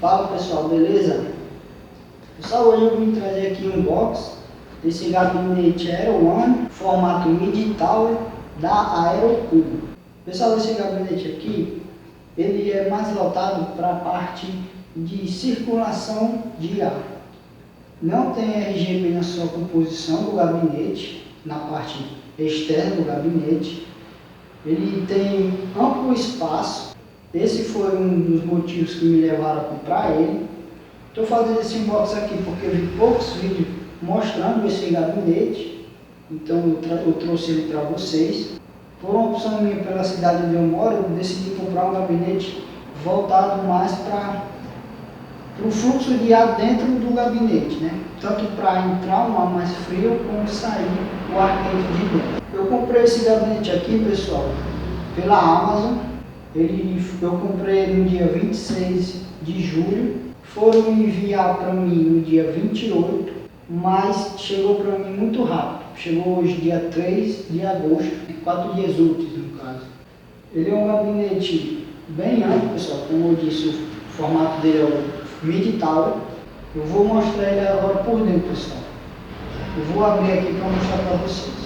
Fala pessoal, beleza? Pessoal, hoje eu vim trazer aqui um box desse gabinete Aero One, formato Mid Tower da Aerocubo. Pessoal, esse gabinete aqui, ele é mais voltado para a parte de circulação de ar. Não tem RGB na sua composição do gabinete, na parte externa do gabinete. Ele tem amplo espaço. Esse foi um dos motivos que me levaram a comprar ele. Estou fazendo esse unboxing aqui porque eu vi poucos vídeos mostrando esse gabinete, então eu trouxe ele para vocês. Por uma opção minha pela cidade onde eu moro, eu decidi comprar um gabinete voltado mais para o fluxo de ar dentro do gabinete, né? Tanto para entrar um ar mais frio como sair o ar quente de dentro. Eu comprei esse gabinete aqui, pessoal, pela Amazon. Eu comprei ele no dia 26 de julho. Foram enviar para mim no dia 28, mas chegou para mim muito rápido. Chegou hoje dia 3 de agosto, 4 dias úteis no caso. Ele é um gabinete bem amplo, pessoal. Como eu disse, o formato dele é o Mid Tower. Eu vou mostrar ele agora por dentro, pessoal. Eu vou abrir aqui para mostrar para vocês.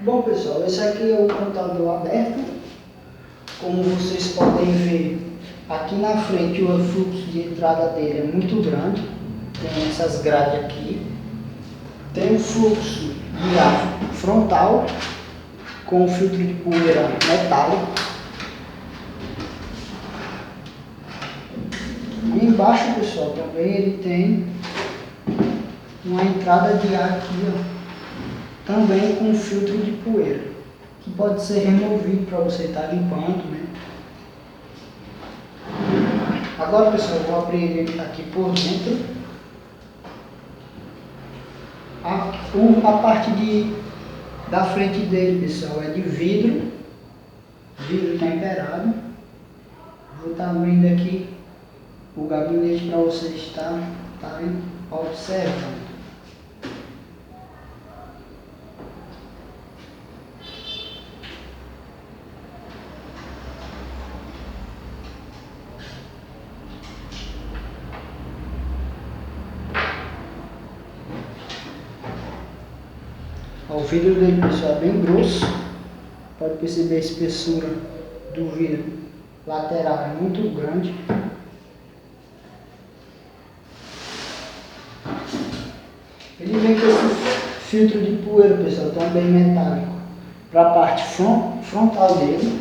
Bom pessoal, esse aqui é o computador aberto. Como vocês podem ver, aqui na frente o fluxo de entrada dele é muito grande. Tem essas grades aqui. Tem o fluxo de ar frontal com filtro de poeira metálico. E embaixo, pessoal, também ele tem uma entrada de ar aqui, ó. Também com filtro de poeira, que pode ser removido para você estar limpando, né? Agora, pessoal, eu vou abrir ele aqui por dentro. A parte da frente dele, pessoal, é de vidro temperado. Vou estar abrindo aqui o gabinete para vocês estarem observando. O vidro dele, pessoal, é bem grosso. Pode perceber a espessura do vidro lateral é muito grande. Ele vem com esse filtro de poeira, pessoal, também metálico, para a parte frontal dele.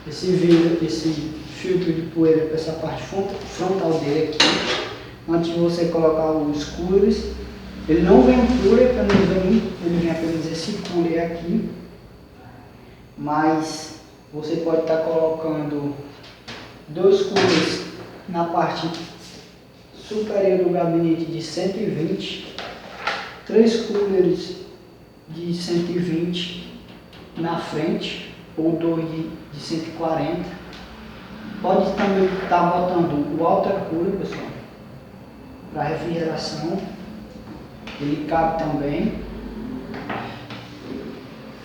Esse filtro de poeira para essa parte frontal dele aqui. Antes de você colocar os coolers, ele não vem cooler, ele vem apenas esse cooler aqui, mas você pode estar colocando dois coolers na parte superior do gabinete de 120, três coolers de 120 na frente, ou dois de 140. Pode também estar botando o water cooler, pessoal, para refrigeração. Ele cabe também.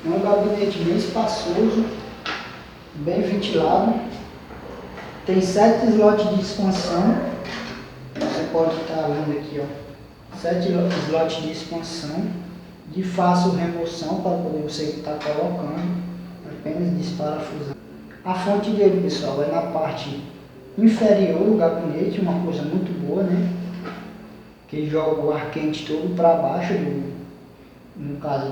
É um gabinete bem espaçoso, bem ventilado. Tem 7 slots de expansão. Você pode estar vendo aqui, ó. 7 slots de expansão, de fácil remoção para poder você estar colocando, apenas desparafusando. A fonte dele, pessoal, é na parte inferior do gabinete, uma coisa muito boa, né? Que ele joga o ar quente todo para baixo, no caso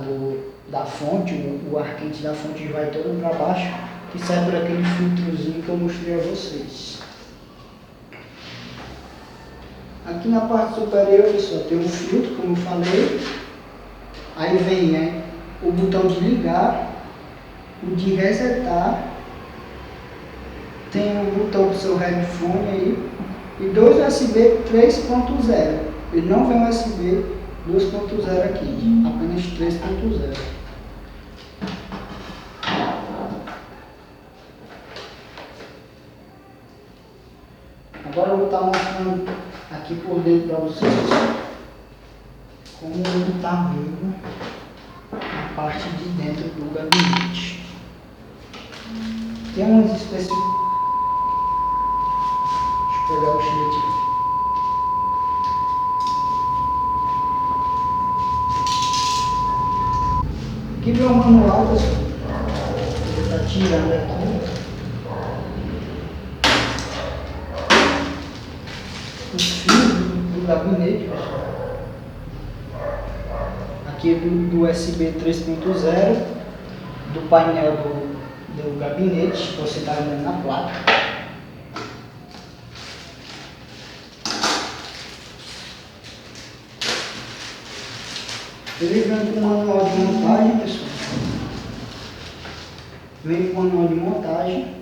da fonte, o ar quente da fonte vai todo para baixo, que sai por aquele filtrozinho que eu mostrei a vocês. Aqui na parte superior, pessoal, tem um filtro, como eu falei. Aí vem, né, o botão de ligar, o de resetar, tem o botão do seu headphone aí, e dois USB 3.0. Ele não vem USB 2.0 aqui, apenas 3.0. Agora eu vou estar mostrando aqui por dentro para vocês como ele está vindo a parte de dentro do gabinete. Tem umas espécies. Deixa eu pegar o chile aqui. Aqui vem o manual, pessoal. Ele está tirando aqui os fios do gabinete, pessoal. Aqui do USB 3.0, do painel do gabinete, que você está vendo na placa. Ele vem com o manual de montagem, pessoal. Vem com o manual de montagem.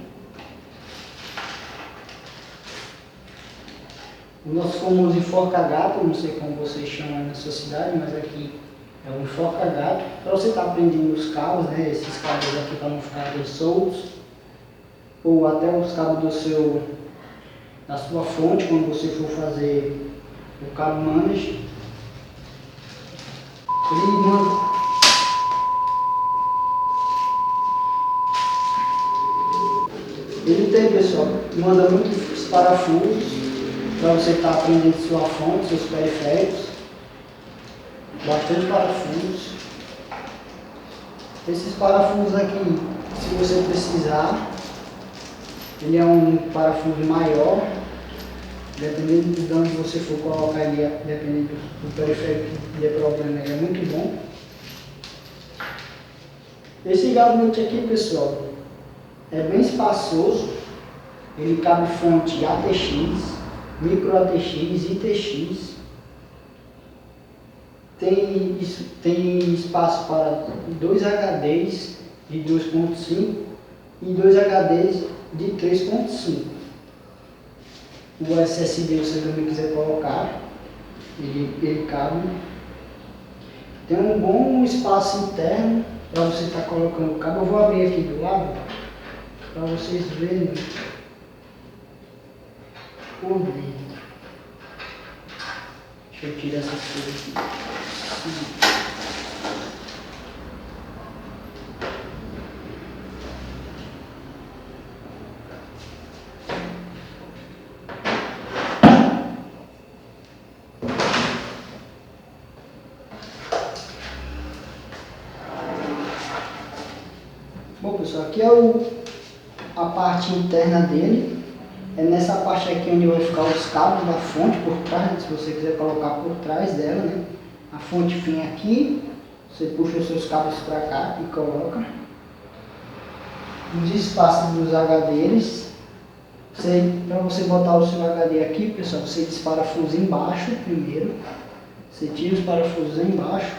O nosso famoso enforca-gato, não sei como vocês chamam na sua cidade, mas aqui é um enforca-gato. Para você estar prendendo os cabos, né, esses cabos aqui para não ficarem soltos, ou até os cabos da sua fonte, quando você for fazer o cabo manage. Ele tem, pessoal, manda muitos parafusos para você estar prendendo sua fonte, seus periféricos. Bastante parafusos. Esses parafusos aqui, se você precisar, ele é um parafuso maior, dependendo de onde você for colocar ele, dependendo do periférico que der problema, ele é muito bom. Esse gabinete aqui, pessoal, é bem espaçoso. Ele cabe fonte ATX, micro ATX, ITX. Tem espaço para 2 HDs de 2.5 e 2 HDs de 3.5. O SSD você também quiser colocar, ele cabe. Tem um bom espaço interno para você estar colocando o cabo. Eu vou abrir aqui do lado para vocês verem por dentro. Deixa eu tirar essas coisas aqui. Bom, pessoal, aqui é a parte interna dele. É nessa parte aqui onde vai ficar os cabos da fonte por trás, se você quiser colocar por trás dela, né? A fonte vem aqui, você puxa os seus cabos para cá e coloca. Os espaços dos HDs, para você botar o seu HD aqui, pessoal, você desparafusa embaixo primeiro. Você tira os parafusos embaixo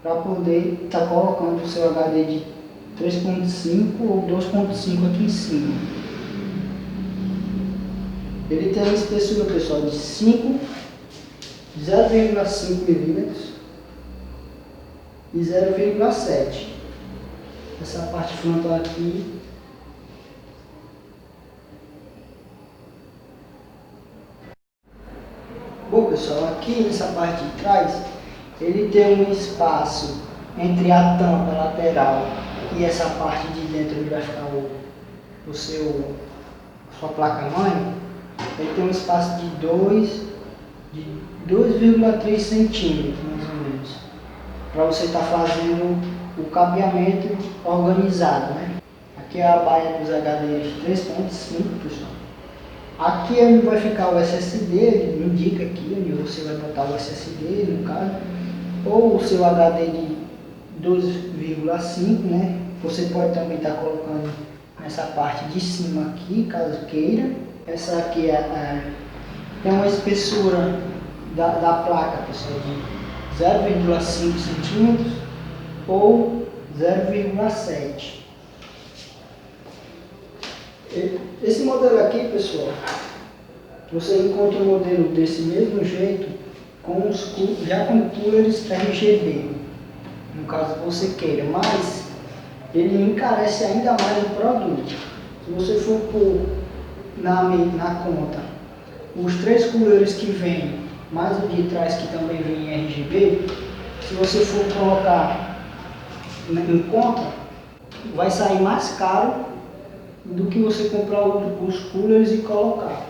para poder estar colocando o seu HD de 3.5 ou 2.5 aqui em cima. Ele tem uma espessura, pessoal, de 0,5 milímetros e 0,7. Essa parte frontal aqui. Bom, pessoal, aqui nessa parte de trás, ele tem um espaço entre a tampa lateral e essa parte de dentro onde vai ficar a sua placa-mãe. Ele tem um espaço de de 2,3 centímetros, mais ou menos, para você estar fazendo o cabeamento organizado, né? Aqui é a baia dos HDMI 3.5, pessoal. Aqui onde vai ficar o SSD, ele indica aqui onde você vai botar o SSD, no caso, ou o seu HD de 2,5, né? Você pode também estar colocando nessa parte de cima aqui, caso queira. Essa aqui tem uma espessura da placa, pessoal, de 0,5 centímetros ou 0,7. Esse modelo aqui, pessoal, você encontra um modelo desse mesmo jeito já com coolers RGB, no caso você queira, mas ele encarece ainda mais o produto. Se você for pôr na conta os 3 coolers que vem, mais o de trás que também vem em RGB, se você for colocar em conta, vai sair mais caro do que você comprar os coolers e colocar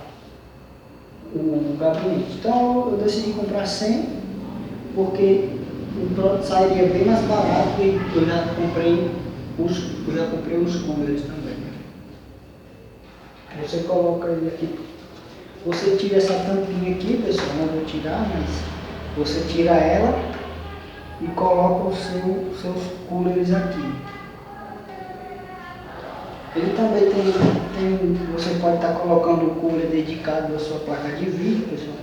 o gabinete. Então eu decidi comprar 100, porque o produto sairia bem mais barato e eu já comprei os coolers também. Você coloca ele aqui, você tira essa tampinha aqui, pessoal, não vou tirar, mas você tira ela e coloca os seus coolers aqui. Ele também você pode estar colocando o cooler dedicado da sua placa de vídeo, pessoal.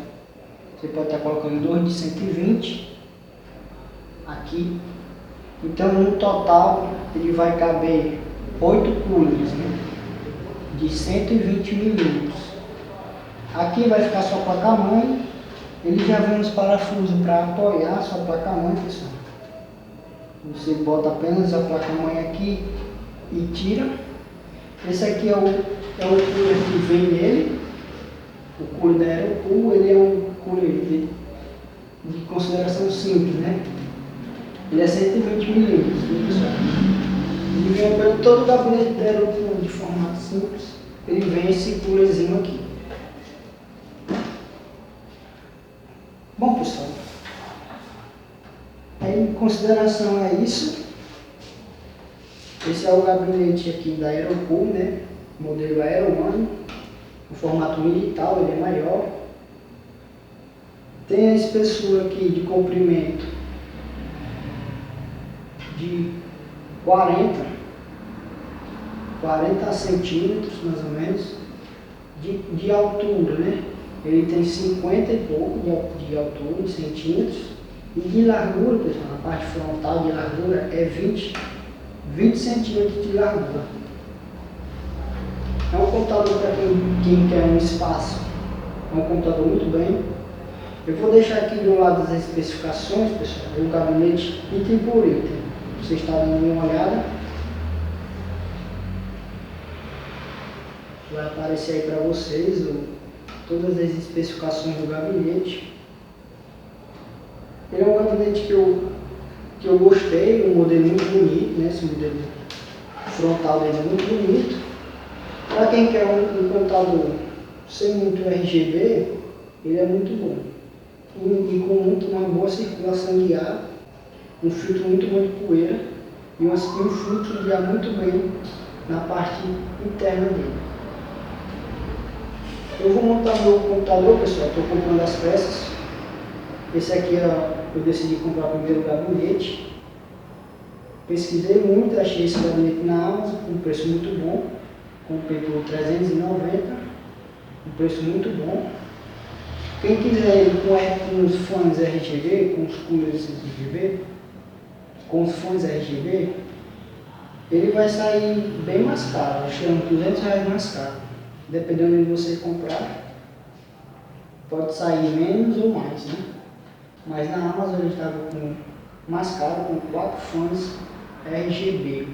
Você pode estar colocando 2 de 120 aqui. Então no total ele vai caber 8 coolers, né, de 120 milímetros. Aqui vai ficar sua placa-mãe. Ele já vem uns parafusos para apoiar a sua placa-mãe, pessoal. Você bota apenas a placa-mãe aqui e tira. Esse aqui é o cooler que vem nele, o cooler da Aerocool. Ele é um cooler de consideração simples, né? Ele é 120 milímetros, pessoal. Ele vem pelo todo o gabinete da Aerocool de formato simples. Ele vem esse coolerzinho aqui. Bom, pessoal, em consideração é isso. Esse é o gabinete aqui da Aerocool, né? Modelo Aero One, o formato militar, ele é maior. Tem a espessura aqui de comprimento de 40 centímetros, mais ou menos, de altura, né? Ele tem 50 e pouco de altura, em centímetros, e de largura, pessoal, na parte frontal de largura é 20 centímetros de largura. É um computador para quem quer um espaço, é um computador muito bem. Eu vou deixar aqui do lado das especificações, pessoal, do gabinete item por item. Você está dando uma olhada. Vai aparecer aí para vocês todas as especificações do gabinete. Ele é um gabinete que eu gostei, um modelo muito bonito, né? Esse modelo frontal dele é muito bonito. Para quem quer um computador sem muito RGB, ele é muito bom. E com uma boa circulação de ar, um filtro muito bom de poeira e um filtro de ar muito bem na parte interna dele. Eu vou montar meu computador, pessoal, estou comprando as peças. Esse aqui eu decidi comprar primeiro o gabinete. Pesquisei muito, achei esse gabinete na Amazon com um preço muito bom. Comprei por 390, um preço muito bom. Quem quiser ele com os fones RGB, com os coolers RGB, com os fones RGB, ele vai sair bem mais caro, acho que é uns R$200 mais caro. Dependendo de você comprar, pode sair menos ou mais, né? Mas na Amazon ele estava mais caro, com 4 fones RGB,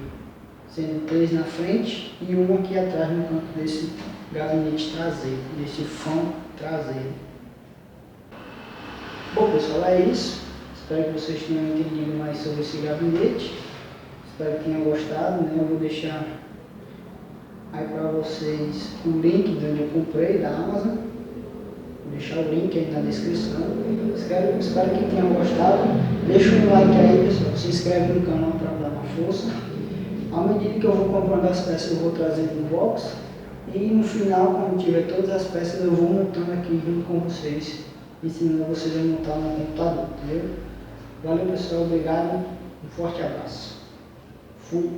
sendo 3 na frente e um aqui atrás no canto desse gabinete traseiro, desse fone traseiro. Bom, pessoal, é isso. Espero que vocês tenham entendido mais sobre esse gabinete. Espero que tenham gostado, né? Eu vou deixar aí para vocês o link de onde eu comprei, da Amazon. Vou deixar o link aí na descrição. Espero que tenham gostado. Deixa um like aí, pessoal. Se inscreve no canal para dar uma força. À medida que eu vou comprando as peças, eu vou trazendo no box. E no final, quando tiver todas as peças, eu vou montando aqui junto com vocês, ensinando vocês a montar no computador, entendeu? Valeu, pessoal. Obrigado. Um forte abraço. Fui.